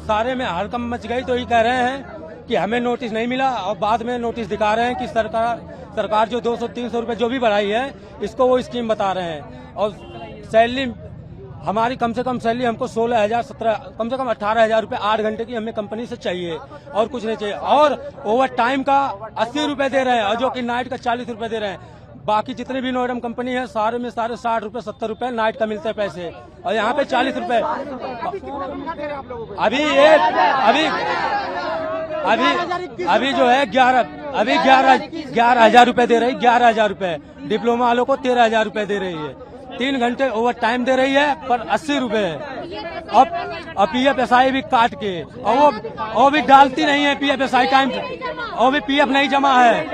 सारे में हड़कंप मच गई। तो ये कह रहे हैं कि हमें नोटिस नहीं मिला और बाद में नोटिस दिखा रहे हैं कि सरकार जो 200-300 रुपए जो भी बढ़ाई है इसको वो स्कीम बता रहे हैं। और सैलरी हमारी कम से कम सैलरी हमको 16,000 कम से कम 18,000 रुपए 8 घंटे की हमें कंपनी से चाहिए और कुछ नहीं चाहिए। और ओवर टाइम का 80 रुपए दे रहे हैं और जो कि नाइट का 40 रुपए दे रहे हैं। बाकी जितनी भी नोएडम कंपनी है सारे में सारे 60 रुपए 70 रुपए नाइट का मिलते हैं पैसे और यहाँ पे 40 रुपए। अभी जो है 11,000 रुपए दे रही है। 11,000 रुपए डिप्लोमा वालों को 13,000 रुपए दे रही है। 3 घंटे ओवर टाइम दे रही है पर 80 रुपए है। अब PFSI भी काट के और वो भी डालती नहीं है PFSI टाइम, और भी PF नहीं जमा है।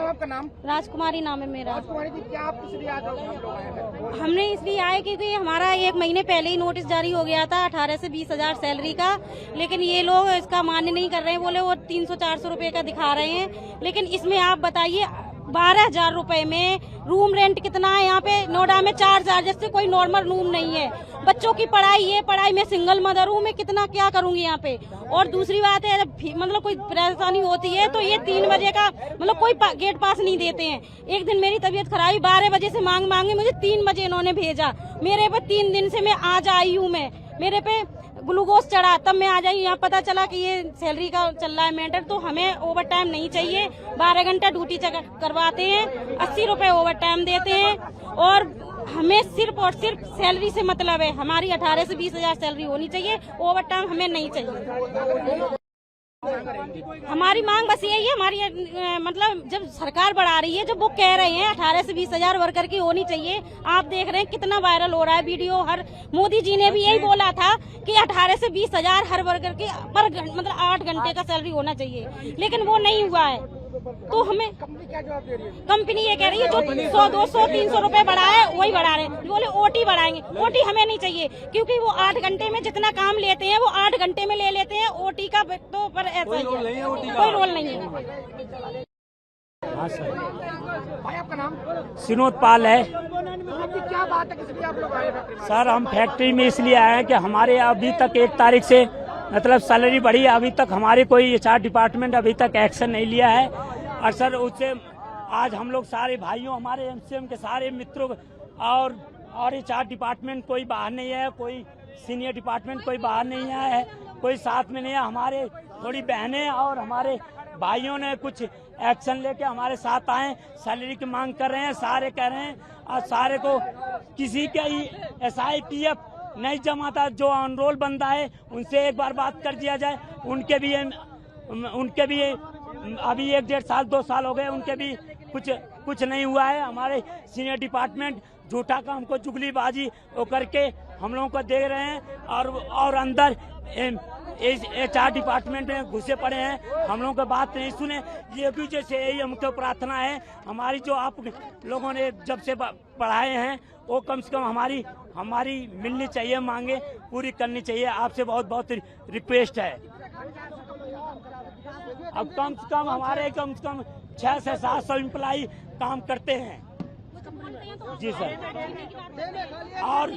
आपका नाम? राजकुमारी नाम है मेरा। राजकुमारी जी, क्या आप इसलिए आज हम लोग आए हैं? हमने इसलिए आए क्योंकि हमारा 1 महीने पहले ही नोटिस जारी हो गया था 18 से 20,000 सैलरी का, लेकिन ये लोग इसका मान्य नहीं कर रहे हैं। बोले वो 300-400 रुपए का दिखा रहे हैं, लेकिन इसमें आप बताइए 12,000 रुपए में रूम रेंट कितना है? यहाँ पे नोएडा में 4,000 जैसे कोई नॉर्मल रूम नहीं है। बच्चों की पढ़ाई में सिंगल मदर हूँ, मैं कितना क्या करूंगी यहाँ पे। और दूसरी बात है मतलब कोई परेशानी होती है तो ये 3 बजे का मतलब कोई गेट पास नहीं देते हैं। एक दिन मेरी तबीयत खराब 12 बजे से मांगे मुझे 3 बजे इन्होंने भेजा। मेरे पे 3 दिन से मैं आज आई हूँ, मेरे पे ग्लूकोज चढ़ा तब मैं आ जाई। यहाँ पता चला कि ये सैलरी का चल रहा है मैटर। तो हमें ओवर टाइम नहीं चाहिए। 12 घंटा ड्यूटी करवाते हैं, 80 रुपए ओवर टाइम देते हैं और हमें सिर्फ और सिर्फ सैलरी से मतलब है। हमारी 18 से 20,000 सैलरी होनी चाहिए, ओवर टाइम हमें नहीं चाहिए। हमारी मांग बस यही है। हमारी मतलब जब सरकार बढ़ा रही है, जब वो कह रहे हैं 18 से 20,000 वर्कर की होनी चाहिए। आप देख रहे हैं कितना वायरल हो रहा है वीडियो। हर मोदी जी ने भी यही बोला था कि 18 से 20,000 हर वर्कर की पर मतलब 8 घंटे का सैलरी होना चाहिए, लेकिन वो नहीं हुआ है। तो हमें कंपनी क्या जवाब दे रही है? कंपनी ये कह रही है जो 100, 200, 300 रुपए बढ़ाए वही बढ़ा रहे हैं। बोले OT बढ़ाएंगे। OT हमें नहीं चाहिए क्योंकि वो 8 घंटे में जितना काम लेते हैं वो 8 घंटे में ले लेते हैं। OT का तो पर ऐसा ही है, कोई रोल नहीं है। हाँ सर। भाई आपका नाम? विनोद पाल है। आपकी क्या बात है, किसलिए आप लोग आए फैक्ट्री में? सर हम फैक्ट्री में इसलिए आए हैं कि हमारे अभी तक 1 तारीख से मतलब सैलरी बढ़ी है। अभी तक हमारे कोई HR डिपार्टमेंट अभी तक एक्शन नहीं लिया है। और सर उससे आज हम लोग सारे भाइयों हमारे MCM के सारे मित्रों और HR डिपार्टमेंट कोई बाहर नहीं है, कोई सीनियर डिपार्टमेंट कोई बाहर नहीं आया है, कोई साथ में नहीं है। हमारे थोड़ी बहनें और हमारे भाइयों ने कुछ एक्शन लेके हमारे साथ आए, सैलरी की मांग कर रहे हैं। सारे कह रहे हैं और सारे को किसी का ही SI PF नहीं जमा था, जो अनरोल बंदा है उनसे एक बार बात कर दिया जाए। उनके भी अभी 1-1.5 साल 2 साल हो गए, उनके भी कुछ नहीं हुआ है। हमारे सीनियर डिपार्टमेंट झूठा का हमको चुगलीबाजी वो करके हम लोगों को दे रहे हैं और अंदर HR डिपार्टमेंट में घुसे पड़े हैं, हम लोगों की बात नहीं सुने। ये भी जैसे यही हमको प्रार्थना है हमारी, जो आप लोगों ने जब से पढ़ाए हैं वो कम से कम हमारी मिलनी चाहिए, मांगे पूरी करनी चाहिए। आपसे बहुत बहुत रिक्वेस्ट है। अब कम से कम हमारे 600 से 700 एम्प्लॉई काम करते हैं। जी सर। और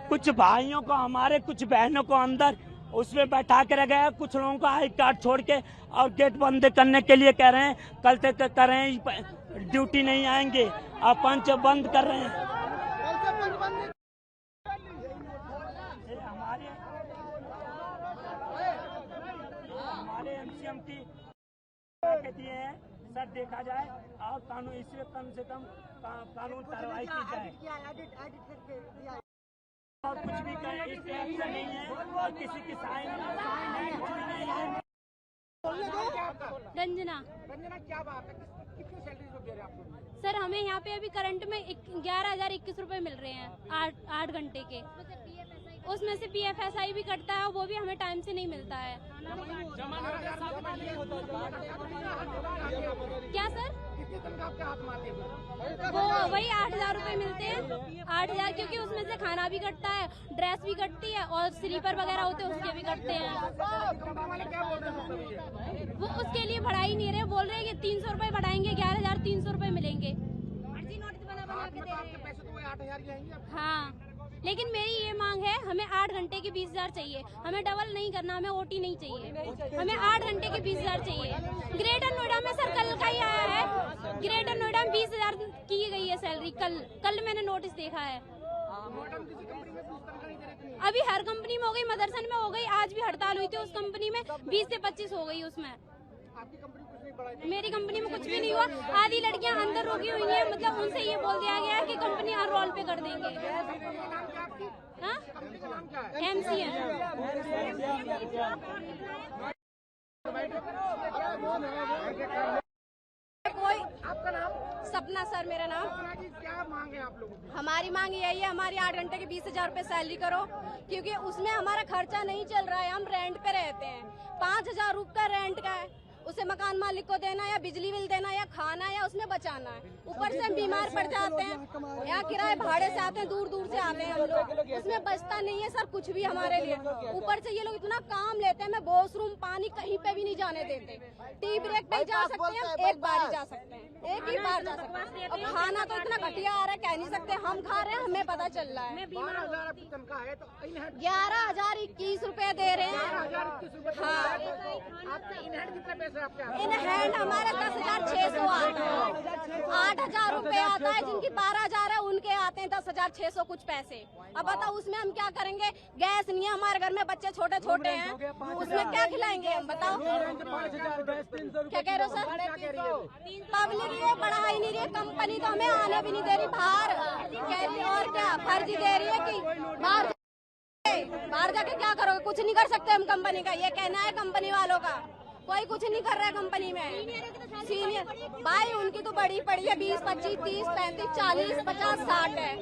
कुछ भाइयों को, हमारे कुछ बहनों को अंदर उसमें बैठा के रह गया। कुछ लोगों का आई कार्ड छोड़ के और गेट बंद करने के लिए कह रहे हैं, कल तक कर रहे हैं, ड्यूटी नहीं आएंगे और पंच बंद कर रहे हैं। हमारे MCM की दिए हैं सर, देखा जाए और कानून इसमें कम से कम कानून कार्रवाई की जाए। और कुछ भी एक्शन नहीं है और किसी की साइन नहीं है। रंजना, क्या बात है, कितनी सैलरी दे रहे हैं आपको? सर हमें यहाँ पे अभी करंट में 11,021 रुपए मिल रहे हैं 8 घंटे के। उसमें से PFSI भी कटता है, वो भी हमें टाइम से नहीं मिलता है। क्या सर? कितनी तनख्वाह आपके हाथ में आती है? वो वही 8,000 रुपए मिलते हैं। 8,000 क्योंकि उसमें से खाना भी कटता है, ड्रेस भी कटती है और स्लीपर वगैरह होते हैं उसके भी कटते हैं। वो उसके लिए बढ़ा ही नहीं रहे, बोल रहे हैं कि 300 रुपए बढ़ाएंगे, 11,300 रुपए मिलेंगे। फर्जी नोटिस बना के दे रहे हैं। पैसे तो 8,000 ही आएंगे। हाँ, लेकिन मेरी ये मांग है घंटे की 20,000 चाहिए, हमें डबल नहीं करना, हमें ओटी नहीं चाहिए, हमें 8 घंटे की 20,000 चाहिए। ग्रेटर नोएडा में सर कल का ही आया है, ग्रेटर नोएडा में 20,000 की गई है सैलरी, कल मैंने नोटिस देखा है। अभी हर कंपनी में हो गई, मदरसन में हो गई, आज भी हड़ताल हुई थी उस कंपनी में, 20 से 25 हो गई उसमें। मेरी कंपनी में कुछ भी नहीं हुआ, आधी लड़कियां अंदर रोकी हुई हैं, मतलब उनसे ये बोल दिया गया है कि कंपनी हर रोल पे कर देंगे। हाँ MCN कोई आपका नाम? सपना सर मेरा नाम। क्या मांग है आप लोगों की? हमारी मांग यही है, हमारी 8 घंटे की 20,000 रुपए सैलरी करो, क्योंकि उसमें हमारा खर्चा नहीं चल रहा है। हम रेंट पे रहते हैं, 5,000 रुपये रेंट का है, उसे मकान मालिक को देना या बिजली बिल देना या खाना या उसमें बचाना है। ऊपर से हम बीमार पड़ जाते हैं, यहाँ किराए भाड़े से आते हैं, दूर दूर से आते हैं हम लोग, उसमें बचता नहीं है सर कुछ भी हमारे लिए। ऊपर से ये लोग इतना काम लेते हैं, मैं वॉशरूम पानी कहीं पे भी नहीं जाने देते, टी ब्रेक पे जा सकते हैं, एक बार ही जा सकते हैं, एक ही बार जा सकते हैं। और खाना तो इतना घटिया आ रहा है, कह नहीं सकते, हम खा रहे हैं, हमें पता चल रहा है। 12,000 आपकी तनख्वाह है तो 11,021 रुपए दे रहे हैं। 11,021 हाँ, आपके इन हैंड कितने पैसे आपके? इन हैंड हमारा 10,600 आता है, 8,000 रुपए आता है, जिनकी 12,000 है उनके आते हैं 10,600 कुछ पैसे। अब बताओ उसमें हम क्या करेंगे? गैस नहीं है हमारे घर में, बच्चे छोटे छोटे हैं, उसमें क्या खिलाएंगे हम? बताओ क्या कह रहे हो सर? पब्लिक ये बढ़ा ही नहीं रही है, कंपनी तो हमें आने भी नहीं दे रही बाहर, कह रही और क्या फर्जी दे रही है कि बाहर जाके क्या करोगे? कुछ नहीं कर सकते हम कंपनी का, ये कहना है कंपनी वालों का। कोई कुछ नहीं कर रहा है कंपनी में। सीनियर भाई उनकी तो बड़ी पड़ी है, 20, 25, 30, 35, 40, 50, 60 है,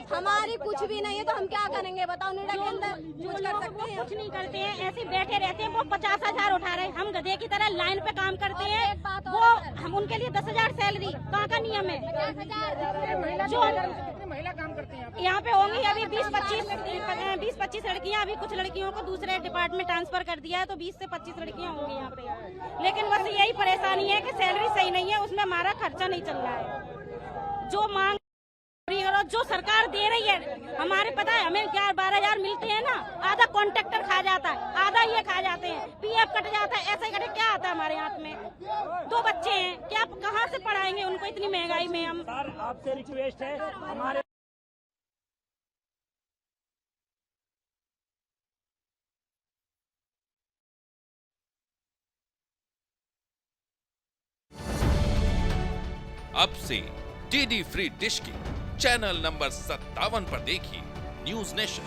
हमारी कुछ भी नहीं है, तो हम क्या करेंगे बताओ? नोएडा के अंदर कुछ कर सकते हैं? कुछ नहीं करते हैं, ऐसे बैठे रहते हैं। वो 50,000 उठा रहे हैं, हम गधे की तरह लाइन पे काम करते हैं, वो हम उनके लिए 10,000 सैलरी कहाँ का नियम है? जो महिला काम करती हैं यहाँ पे होंगी अभी 20-25 लड़कियाँ, अभी कुछ लड़कियों को दूसरे डिपार्टमेंट ट्रांसफर कर दिया है, तो 20 से 25 लड़कियाँ होंगी यहाँ पे। लेकिन बस यही परेशानी है कि सैलरी सही नहीं है, उसमें हमारा खर्चा नहीं चल रहा है। जो मांग करो, जो सरकार दे रही है, हमारे पता है हमें 12,000 मिलते हैं ना, आधा कॉन्ट्रैक्टर खा जाता है, आधा ये खा जाते हैं, PF कट जाता है, ऐसे करके क्या आता है हमारे हाथ में? 2 बच्चे हैं, क्या कहाँ से पढ़ाएंगे उनको इतनी महंगाई में? हम सर आपसे रिक्वेस्ट है, हमारे अब से DD फ्री डिश के चैनल नंबर 57 पर देखिए न्यूज नेशन।